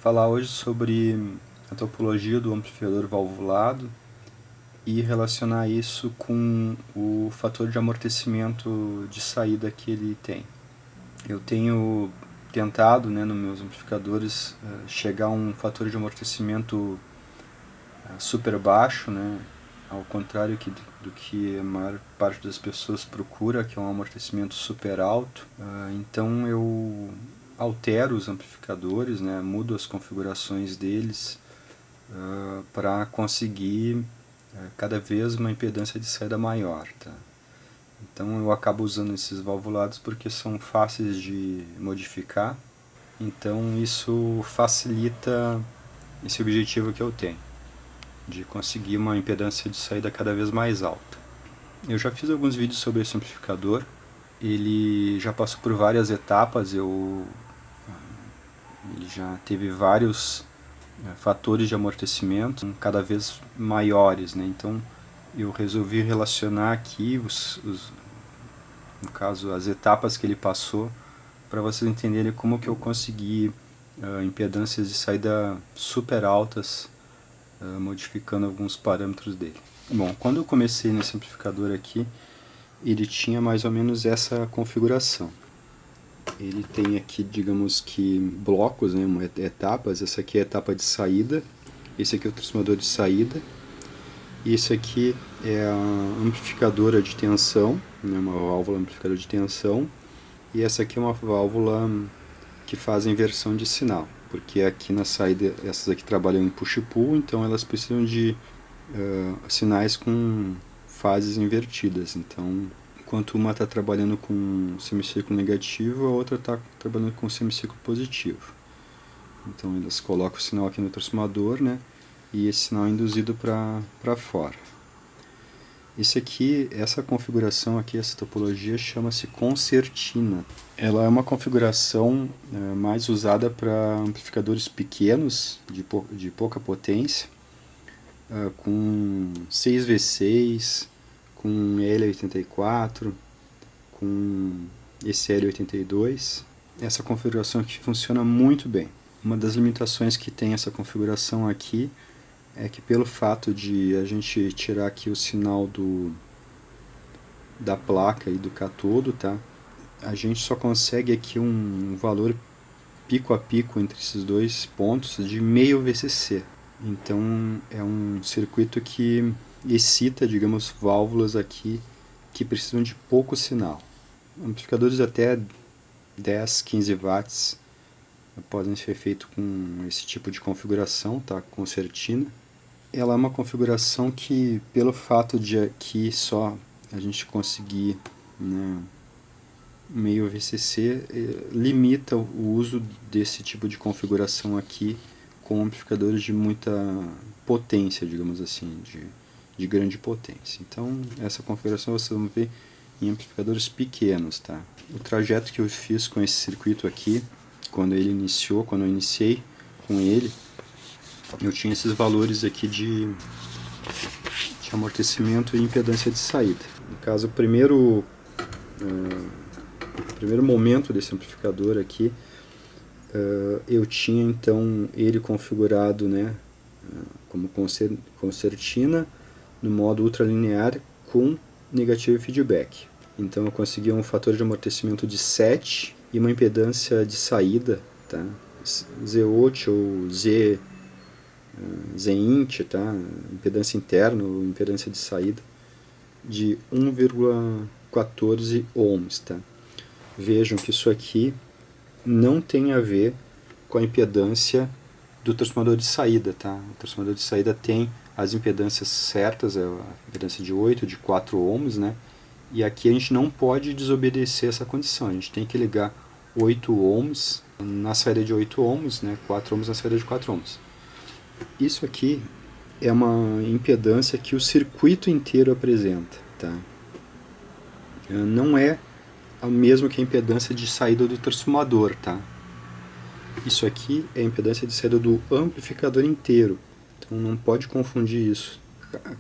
falar hoje sobre a topologia do amplificador valvulado e relacionar isso com o fator de amortecimento de saída que ele tem. Eu tenho tentado, nos meus amplificadores, chegar a um fator de amortecimento super baixo, ao contrário do que a maior parte das pessoas procura, que é um amortecimento super alto. Então eu altero os amplificadores, mudo as configurações deles para conseguir cada vez uma impedância de saída maior. Tá? Então eu acabo usando esses valvulados porque são fáceis de modificar, então isso facilita esse objetivo que eu tenho, de conseguir uma impedância de saída cada vez mais alta. Eu já fiz alguns vídeos sobre esse amplificador, ele já passou por várias etapas, ele já teve vários fatores de amortecimento cada vez maiores, então eu resolvi relacionar aqui no caso as etapas que ele passou para vocês entenderem como que eu consegui impedâncias de saída super altas modificando alguns parâmetros dele. Bom, quando eu comecei nesse amplificador aqui, ele tinha mais ou menos essa configuração. Ele tem aqui, digamos que, blocos, etapas. Essa aqui é a etapa de saída, esse aqui é o transformador de saída, e esse aqui é a amplificadora de tensão, uma válvula amplificadora de tensão, e essa aqui é uma válvula que faz a inversão de sinal, porque aqui na saída, essas aqui trabalham em push-pull, então elas precisam de sinais com fases invertidas. Então, enquanto uma está trabalhando com semicírculo negativo, a outra está trabalhando com semicírculo positivo. Então elas colocam o sinal aqui no transformador, e esse sinal é induzido para fora. Essa configuração aqui, essa topologia, chama-se concertina. Ela é uma configuração mais usada para amplificadores pequenos, de pouca potência, com 6V6, com L84, com esse L82. Essa configuração aqui funciona muito bem. Uma das limitações que tem essa configuração aqui é que, pelo fato de a gente tirar aqui o sinal da placa e do catodo, a gente só consegue aqui um valor pico a pico entre esses dois pontos de meio VCC. Então é um circuito que excita, digamos, válvulas aqui que precisam de pouco sinal. Amplificadores até 10, 15 watts podem ser feitos com esse tipo de configuração, concertina. Ela é uma configuração que, pelo fato de aqui só a gente conseguir meio VCC, limita o uso desse tipo de configuração aqui com amplificadores de muita potência, digamos assim, de grande potência. Então, essa configuração vocês vão ver em amplificadores pequenos. O trajeto que eu fiz com esse circuito aqui, quando eu iniciei com ele, eu tinha esses valores aqui de amortecimento e impedância de saída. No caso, o primeiro momento desse amplificador aqui, eu tinha então ele configurado como concertina no modo ultralinear com negativo feedback. Então eu consegui um fator de amortecimento de 7 e uma impedância de saída, Z8 ou Zint, impedância interna ou impedância de saída, de 1,14 ohms. Vejam que isso aqui não tem a ver com a impedância do transformador de saída. O transformador de saída tem as impedâncias certas, a impedância de 8, de 4 ohms, e aqui a gente não pode desobedecer essa condição, a gente tem que ligar 8 ohms na saída de 8 ohms, 4 ohms na saída de 4 ohms. Isso aqui é uma impedância que o circuito inteiro apresenta. Não é a mesma que a impedância de saída do transformador. Isso aqui é a impedância de saída do amplificador inteiro. Então não pode confundir isso.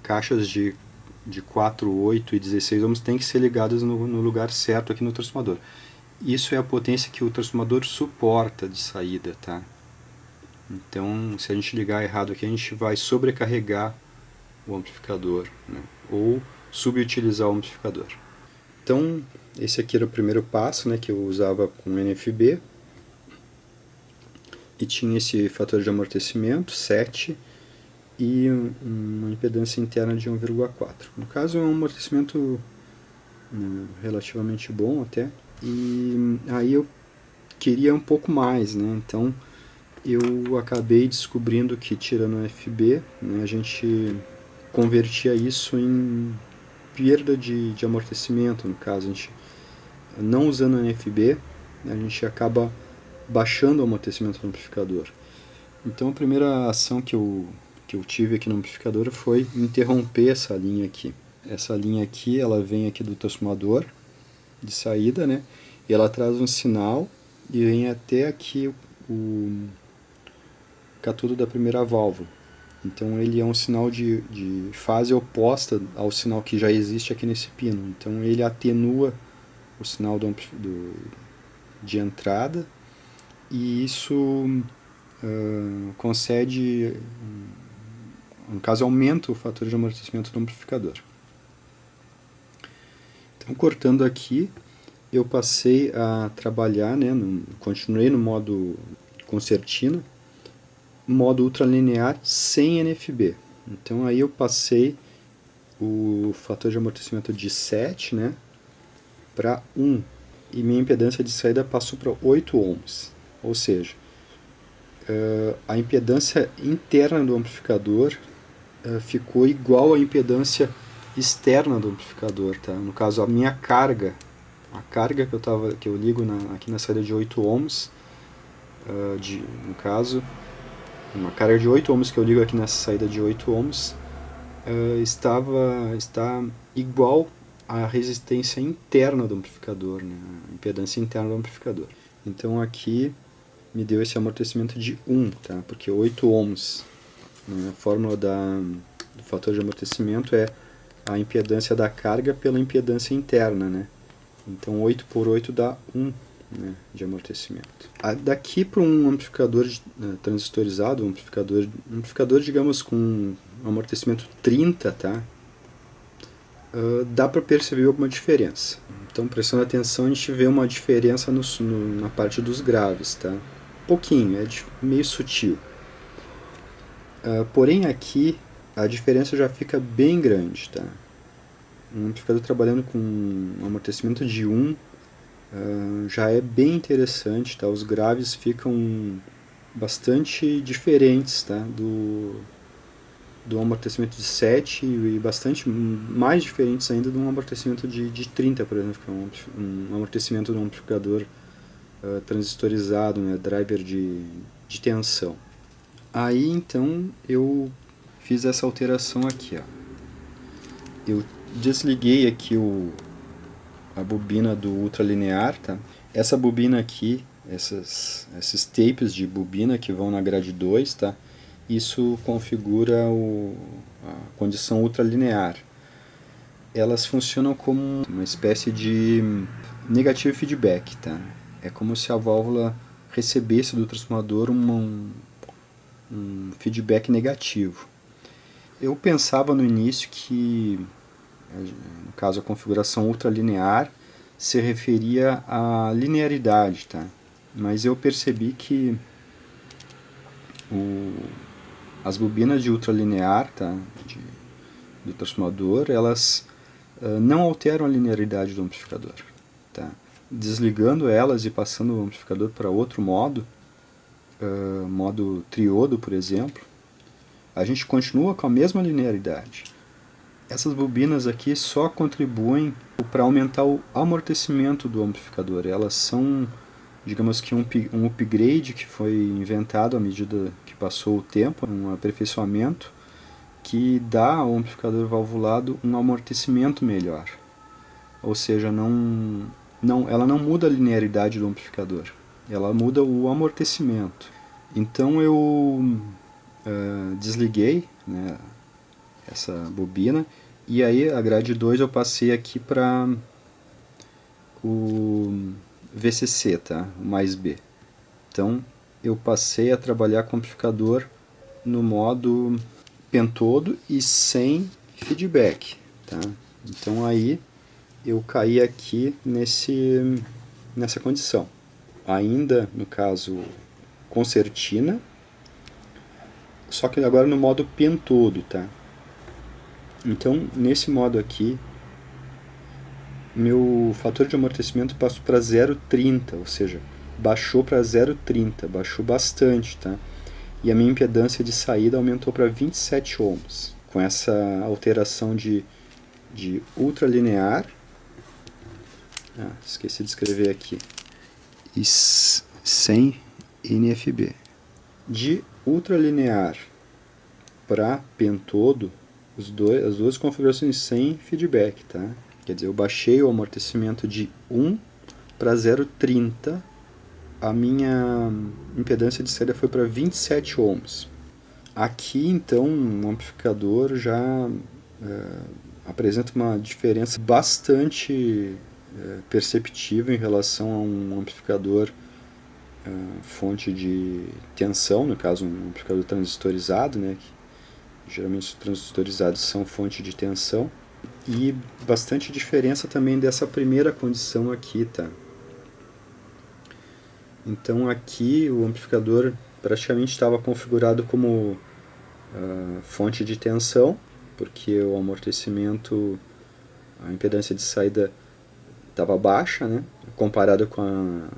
Caixas de 4, 8 e 16 ohms têm que ser ligadas no lugar certo aqui no transformador. Isso é a potência que o transformador suporta de saída. Então, se a gente ligar errado aqui, a gente vai sobrecarregar o amplificador, né? Ou subutilizar o amplificador. Então, esse aqui era o primeiro passo, né, que eu usava com NFB. E tinha esse fator de amortecimento, 7, e uma impedância interna de 1,4. No caso, é um amortecimento relativamente bom até. E aí eu queria um pouco mais, né? Então eu acabei descobrindo que, tirando o FB, né, a gente convertia isso em perda de amortecimento. No caso, a gente, não usando o NFB, a gente acaba baixando o amortecimento do amplificador. Então a primeira ação que eu tive aqui no amplificador foi interromper essa linha aqui. Essa linha aqui, ela vem aqui do transformador de saída, né? E ela traz um sinal e vem até aqui o catodo da primeira válvula. Então ele é um sinal de fase oposta ao sinal que já existe aqui nesse pino. Então ele atenua o sinal de entrada, e isso concede, no caso, aumenta o fator de amortecimento do amplificador. Então, cortando aqui, eu passei a trabalhar, né, continuei no modo concertina, modo ultralinear sem NFB. Então aí eu passei o fator de amortecimento de 7, né, para 1, e minha impedância de saída passou para 8 ohms. Ou seja, a impedância interna do amplificador ficou igual à impedância externa do amplificador, tá? No caso, a minha carga, a carga que eu ligo aqui na saída de 8 ohms, no caso, uma carga de 8 ohms que eu ligo aqui nessa saída de 8 ohms, está igual à resistência interna do amplificador, né? A impedância interna do amplificador. Então aqui me deu esse amortecimento de 1, tá? Porque 8 ohms, né? A fórmula do fator de amortecimento é a impedância da carga pela impedância interna, né? Então 8 por 8 dá 1, né, de amortecimento. Daqui para um amplificador transistorizado, um amplificador, digamos, com amortecimento 30, tá? Dá para perceber alguma diferença. Então, prestando atenção, a gente vê uma diferença na parte dos graves, tá? Pouquinho, é meio sutil. Porém, aqui a diferença já fica bem grande, tá? Um amplificador trabalhando com um amortecimento de 1 já é bem interessante, tá? Os graves ficam bastante diferentes, tá? Do amortecimento de 7, e bastante mais diferentes ainda do amortecimento de 30, por exemplo, que é um amortecimento de um amplificador transistorizado, né? Driver de tensão. Aí então eu fiz essa alteração aqui, ó. Eu desliguei aqui a bobina do ultralinear, tá? Essa bobina aqui, esses tapes de bobina que vão na grade 2, tá? Isso configura a condição ultralinear. Elas funcionam como uma espécie de negative feedback, tá? É como se a válvula recebesse do transformador um feedback negativo. Eu pensava no início que, no caso, a configuração ultralinear se referia à linearidade, tá? Mas eu percebi que as bobinas de ultralinear, tá, do transformador, elas não alteram a linearidade do amplificador, tá? Desligando elas e passando o amplificador para outro modo, modo triodo, por exemplo, a gente continua com a mesma linearidade. Essas bobinas aqui só contribuem para aumentar o amortecimento do amplificador. Elas são, digamos que, um upgrade que foi inventado à medida que passou o tempo, um aperfeiçoamento que dá ao amplificador valvulado um amortecimento melhor. Ou seja, ela não muda a linearidade do amplificador, ela muda o amortecimento. Então eu desliguei, né, essa bobina, e aí a grade 2 eu passei aqui para o VCC, tá? O mais B. Então eu passei a trabalhar com o amplificador no modo pentodo e sem feedback, tá? Então aí eu caí aqui nessa condição. Ainda, no caso, concertina, só que agora no modo pentodo, tá? Então, nesse modo aqui, meu fator de amortecimento passou para 0,30, ou seja, baixou para 0,30, baixou bastante, tá? E a minha impedância de saída aumentou para 27 ohms, com essa alteração de ultralinear. Esqueci de escrever aqui. E sem NFB. De ultralinear para pentodo, as duas configurações sem feedback, tá? Quer dizer, eu baixei o amortecimento de 1 para 0,30. A minha impedância de saída foi para 27 ohms. Aqui, então, o amplificador já apresenta uma diferença bastante perceptível em relação a um amplificador fonte de tensão, no caso um amplificador transistorizado, né, que geralmente os transistorizados são fonte de tensão, e bastante diferença também dessa primeira condição aqui, tá? Então aqui o amplificador praticamente estava configurado como fonte de tensão, porque o amortecimento, a impedância de saída estava baixa, né, comparado com a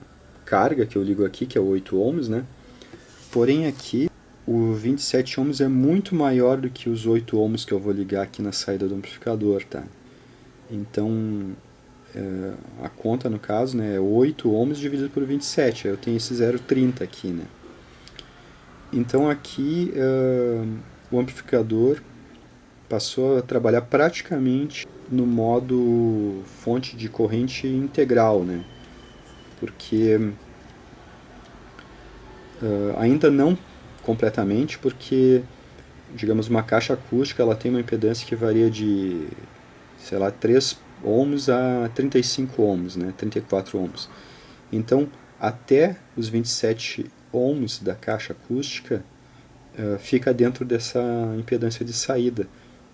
carga que eu ligo aqui, que é 8 ohms, né? Porém aqui o 27 ohms é muito maior do que os 8 ohms que eu vou ligar aqui na saída do amplificador, tá? Então a conta no caso, né, é 8 ohms dividido por 27, eu tenho esse 0,30 aqui, né? Então aqui o amplificador passou a trabalhar praticamente no modo fonte de corrente integral, né? Porque ainda não completamente, porque digamos uma caixa acústica ela tem uma impedância que varia de, sei lá, 3 ohms a 35 ohms, né? 34 ohms. Então, até os 27 ohms da caixa acústica fica dentro dessa impedância de saída.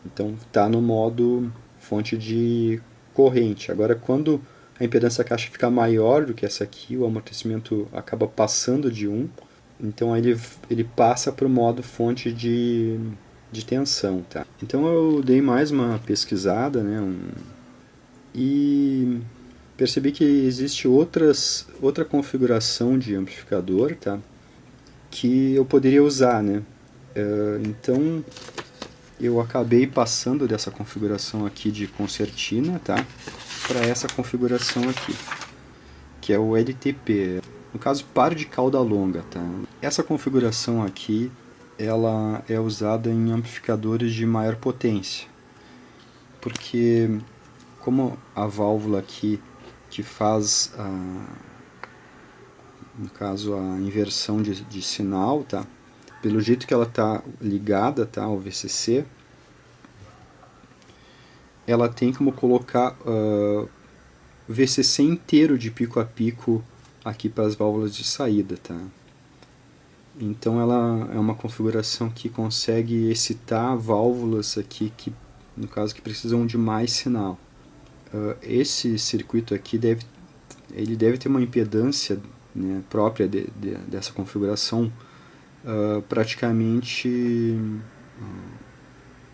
Então, está no modo fonte de corrente. Agora, quando a impedância da caixa fica maior do que essa aqui, o amortecimento acaba passando de 1, então ele passa para o modo fonte de tensão, tá? Então eu dei mais uma pesquisada, né, e percebi que existe outra configuração de amplificador, tá, que eu poderia usar, né? Então eu acabei passando dessa configuração aqui de concertina, tá, para essa configuração aqui, que é o LTP, no caso par de cauda longa, tá? Essa configuração aqui ela é usada em amplificadores de maior potência, porque como a válvula aqui que faz no caso a inversão de sinal, tá? Pelo jeito que ela está ligada, tá, ao VCC, ela tem como colocar o VCC inteiro de pico a pico aqui para as válvulas de saída, tá? Então ela é uma configuração que consegue excitar válvulas aqui que, no caso, que precisam de mais sinal. Esse circuito aqui ele deve ter uma impedância, né, própria dessa configuração, praticamente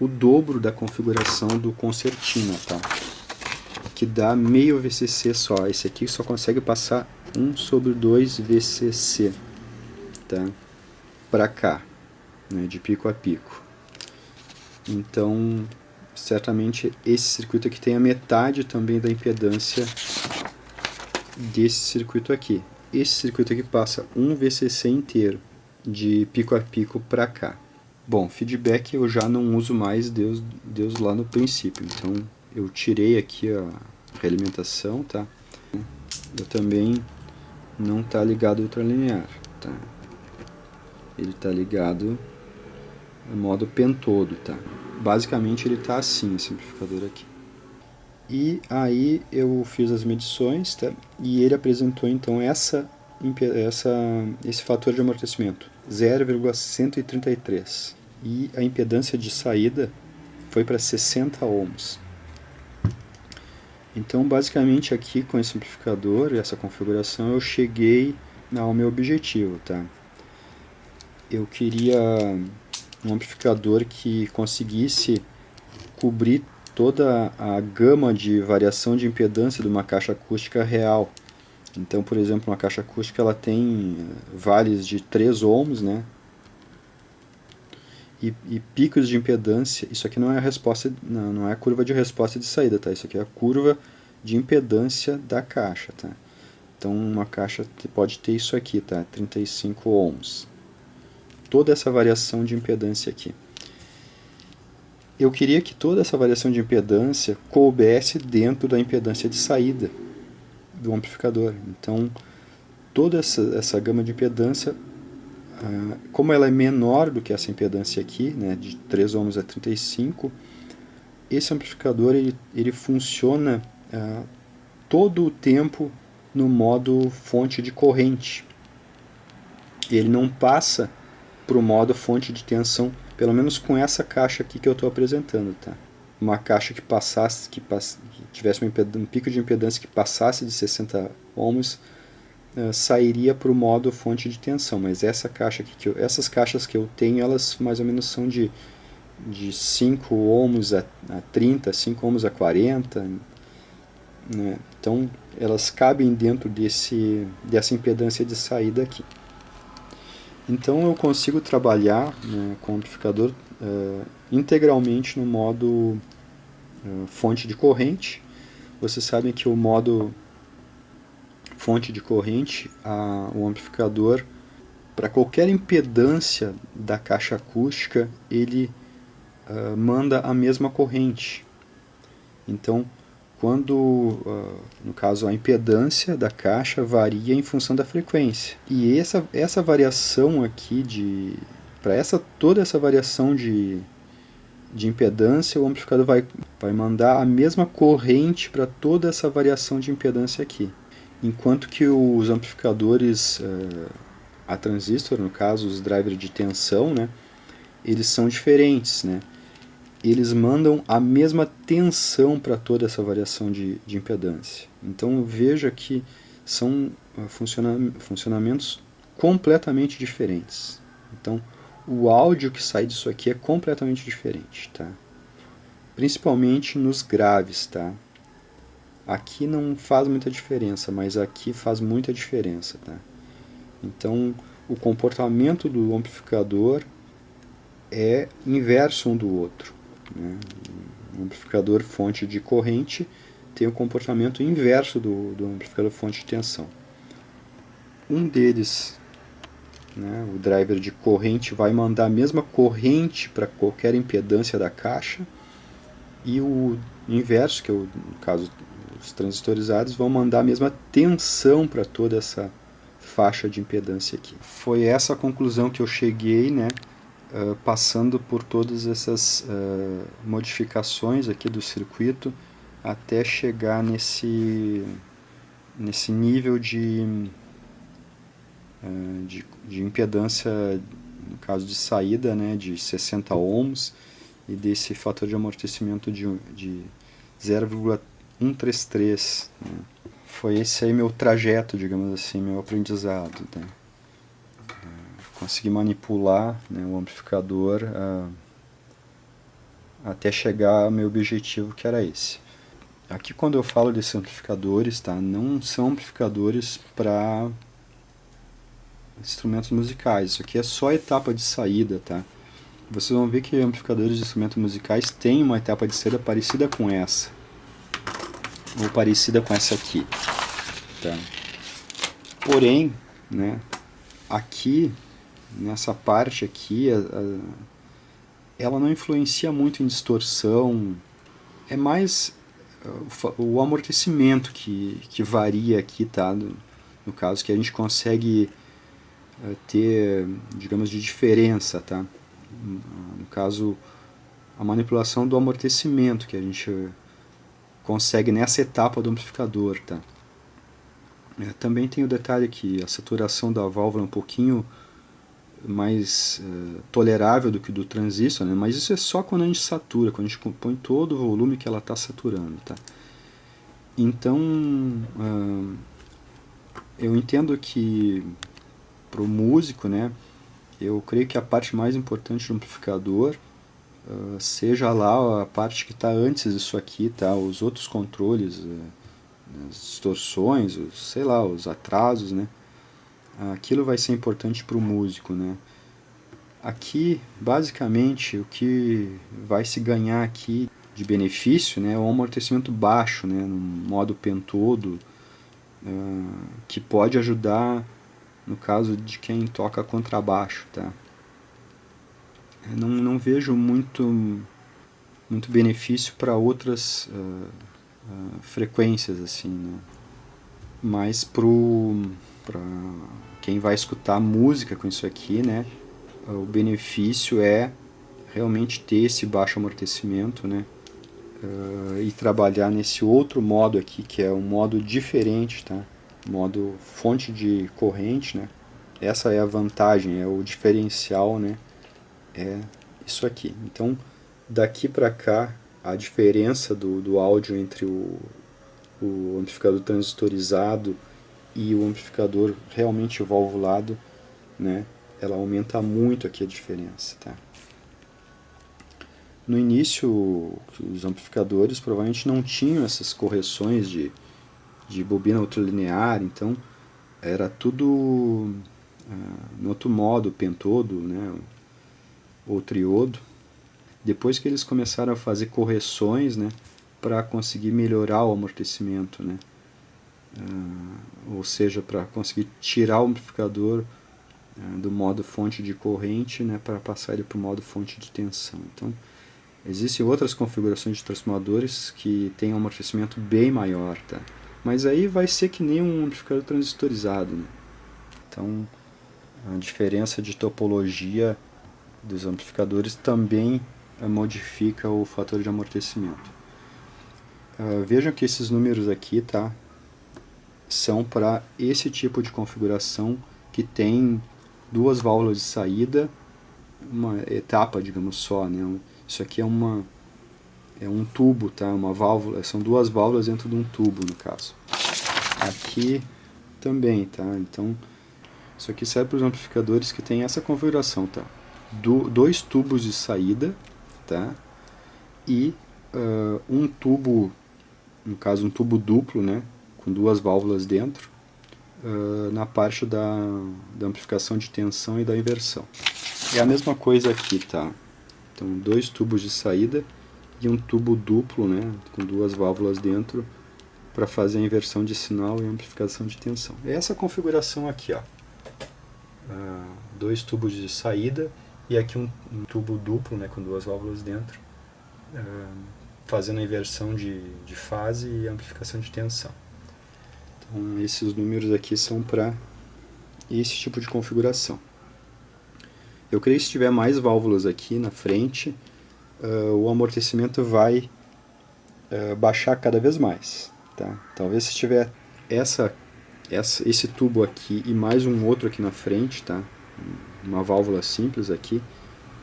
o dobro da configuração do concertina, tá? Que dá meio VCC só. Esse aqui só consegue passar 1/2 VCC, tá? Para cá, né, de pico a pico. Então, certamente esse circuito aqui tem a metade também da impedância desse circuito aqui. Esse circuito aqui passa 1 VCC inteiro de pico a pico para cá. Bom, feedback eu já não uso mais Deus lá no princípio, então eu tirei aqui a realimentação, tá? Eu também não está ligado ultralinear, tá? Ele está ligado no modo pentodo, tá? Basicamente ele está assim, esse amplificador aqui. E aí eu fiz as medições, tá? E ele apresentou então essa esse fator de amortecimento, 0,133. E a impedância de saída foi para 60 ohms. Então, basicamente, aqui com esse amplificador e essa configuração, eu cheguei ao meu objetivo, tá? Eu queria um amplificador que conseguisse cobrir toda a gama de variação de impedância de uma caixa acústica real. Então, por exemplo, uma caixa acústica ela tem vales de 3 ohms, né? E picos de impedância. Isso aqui não é a resposta, não é a curva de resposta de saída, tá? Isso aqui é a curva de impedância da caixa, tá? Então, uma caixa pode ter isso aqui, tá? 35 ohms. Toda essa variação de impedância aqui. Eu queria que toda essa variação de impedância coubesse dentro da impedância de saída do amplificador. Então, toda essa gama de impedância, como ela é menor do que essa impedância aqui, né, de 3 ohms a 35, esse amplificador ele funciona todo o tempo no modo fonte de corrente. Ele não passa para o modo fonte de tensão, pelo menos com essa caixa aqui que eu estou apresentando, tá? Uma caixa que tivesse um pico de impedância que passasse de 60 ohms, sairia para o modo fonte de tensão. Mas essa caixa aqui, essas caixas que eu tenho, elas mais ou menos são de 5 ohms a 30, 5 ohms a 40, né? Então elas cabem dentro dessa impedância de saída aqui. Então eu consigo trabalhar, né, com o amplificador integralmente no modo fonte de corrente. Vocês sabem que o modo fonte de corrente, o amplificador, para qualquer impedância da caixa acústica, ele manda a mesma corrente. Então, quando, no caso, a impedância da caixa varia em função da frequência. E essa variação aqui, para toda essa variação de impedância, o amplificador vai mandar a mesma corrente para toda essa variação de impedância aqui. Enquanto que os amplificadores a transistor, no caso os drivers de tensão, né, eles são diferentes, né? Eles mandam a mesma tensão para toda essa variação de impedância. Então veja que são funcionamentos completamente diferentes. Então o áudio que sai disso aqui é completamente diferente, tá? Principalmente nos graves, tá? Aqui não faz muita diferença, mas aqui faz muita diferença, tá? Então o comportamento do amplificador é inverso um do outro, né? Um amplificador fonte de corrente tem o comportamento inverso do amplificador fonte de tensão. Um deles, né, o driver de corrente, vai mandar a mesma corrente para qualquer impedância da caixa, e o inverso, que é no caso os transistorizados, vão mandar a mesma tensão para toda essa faixa de impedância aqui. Foi essa a conclusão que eu cheguei, né, passando por todas essas modificações aqui do circuito até chegar nesse nível de impedância, no caso de saída, né, de 60 ohms, e desse fator de amortecimento de 0,133, né. Foi esse aí meu trajeto, digamos assim, meu aprendizado, né. Consegui manipular, né, o amplificador até chegar ao meu objetivo, que era esse. Aqui, quando eu falo desses amplificadores, tá, não são amplificadores para instrumentos musicais. Isso aqui é só a etapa de saída, tá? Vocês vão ver que amplificadores de instrumentos musicais têm uma etapa de saída parecida com essa, ou parecida com essa aqui, tá? Porém, né, aqui, nessa parte aqui, ela não influencia muito em distorção. É mais o amortecimento que varia aqui, tá? No caso, que a gente consegue ter, digamos, de diferença, tá? No caso, a manipulação do amortecimento que a gente consegue nessa etapa do amplificador, tá? Também tem o detalhe que a saturação da válvula é um pouquinho mais tolerável do que do transistor, né? Mas isso é só quando a gente satura, quando a gente põe todo o volume que ela está saturando. Tá? Então, eu entendo que para o músico, né, eu creio que a parte mais importante do amplificador seja lá a parte que está antes disso aqui, tá? Os outros controles, as distorções, sei lá, os atrasos, né? Aquilo vai ser importante para o músico, né? Aqui, basicamente, o que vai se ganhar aqui de benefício, né, é um amortecimento baixo, né, no modo pentodo, que pode ajudar no caso de quem toca contrabaixo, tá? Não vejo muito benefício para outras frequências assim, né? Mas para quem vai escutar música com isso aqui, né, o benefício é realmente ter esse baixo amortecimento, né, e trabalhar nesse outro modo aqui, que é um modo diferente, tá? Modo fonte de corrente, né? Essa é a vantagem, é o diferencial, né? É isso aqui. Então, daqui para cá, a diferença do áudio entre o amplificador transistorizado e o amplificador realmente valvulado, né? Ela aumenta muito aqui a diferença, tá? No início, os amplificadores provavelmente não tinham essas correções de bobina ultralinear, então era tudo no outro modo, pentodo, né, ou triodo. Depois que eles começaram a fazer correções, né, para conseguir melhorar o amortecimento, né, ou seja, para conseguir tirar o amplificador do modo fonte de corrente, né, para passar ele para o modo fonte de tensão. Então, existem outras configurações de transformadores que têm um amortecimento bem maior, tá? Mas aí vai ser que nem um amplificador transistorizado, né? Então, a diferença de topologia dos amplificadores também modifica o fator de amortecimento. Vejam que esses números aqui, tá, são para esse tipo de configuração que tem duas válvulas de saída, uma etapa, digamos só, né? Isso aqui é um tubo, tá? Uma válvula, são duas válvulas dentro de um tubo, no caso. Aqui também, tá? Então, isso aqui serve para os amplificadores que tem essa configuração, tá? Dois tubos de saída, tá? E um tubo, no caso um tubo duplo, né? Com duas válvulas dentro, na parte da amplificação de tensão e da inversão. É a mesma coisa aqui, tá? Então, dois tubos de saída e um tubo duplo, né, com duas válvulas dentro, para fazer a inversão de sinal e amplificação de tensão. É essa configuração aqui, ó. Dois tubos de saída e aqui um tubo duplo, né, com duas válvulas dentro, fazendo a inversão de fase e amplificação de tensão. Então, esses números aqui são para esse tipo de configuração. Eu creio que se tiver mais válvulas aqui na frente, o amortecimento vai baixar cada vez mais. Tá? Talvez se tiver esse tubo aqui e mais um outro aqui na frente, tá? Uma válvula simples aqui,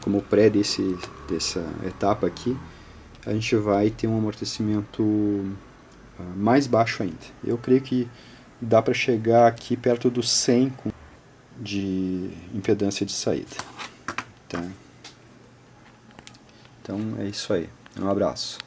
como pré dessa etapa aqui, a gente vai ter um amortecimento mais baixo ainda. Eu creio que dá para chegar aqui perto do 100 de impedância de saída. Tá? Então é isso aí. Um abraço.